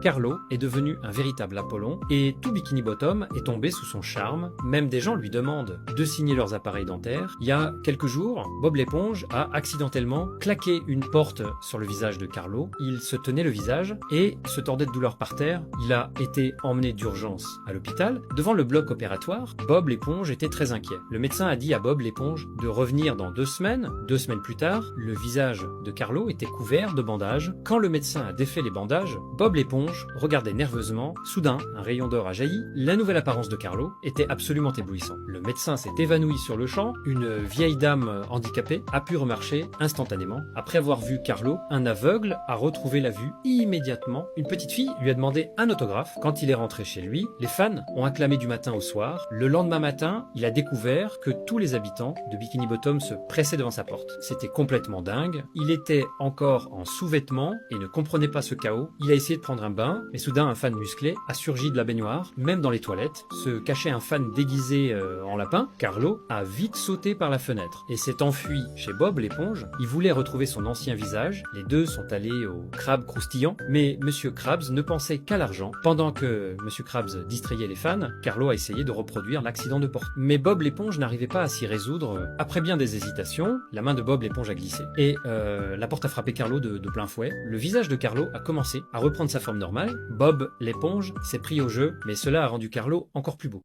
Carlo est devenu un véritable Apollon et tout Bikini Bottom est tombé sous son charme. Même des gens lui demandent de signer leurs appareils dentaires. Il y a quelques jours, Bob l'éponge a accidentellement claqué une porte sur le visage de Carlo. Il se tenait le visage et se tordait de douleur par terre. Il a été emmené d'urgence à l'hôpital. Devant le bloc opératoire, Bob l'éponge était très inquiet. Le médecin a dit à Bob l'éponge de revenir dans 2 semaines. 2 semaines plus tard, le visage de Carlo était couvert de bandages. Quand le médecin a défait les bandages, Bob l'éponge regardait nerveusement. Soudain, un rayon d'or a jailli. La nouvelle apparence de Carlo était absolument éblouissante. Le médecin s'est évanoui sur le champ. Une vieille dame handicapée a pu remarcher instantanément. Après avoir vu Carlo, un aveugle a retrouvé la vue immédiatement. Une petite fille lui a demandé un autographe. Quand il est rentré chez lui, les fans ont acclamé du matin au soir. Le lendemain matin, il a découvert que tous les habitants de Bikini Bottom se pressaient devant sa porte. C'était complètement dingue. Il était encore en sous-vêtements et ne comprenait pas ce chaos. Il a essayé de prendre un bain, mais soudain un fan musclé a surgi de la baignoire. Même dans les toilettes, se cachait un fan déguisé en lapin. Carlo a vite sauté par la fenêtre et s'est enfui chez Bob l'éponge. Il voulait retrouver son ancien visage. Les deux sont allés au Crabe croustillant, mais Monsieur Krabs ne pensait qu'à l'argent. Pendant que Monsieur Krabs distrayait les fans, Carlo a essayé de reproduire l'accident de porte. Mais Bob l'éponge n'arrivait pas à s'y résoudre. Après bien des hésitations, la main de Bob l'éponge a glissé et la porte a frappé Carlo de plein fouet. Le visage de Carlo a commencé à reprendre sa forme normale. Bob l'éponge s'est pris au jeu, mais cela a rendu Carlo encore plus beau.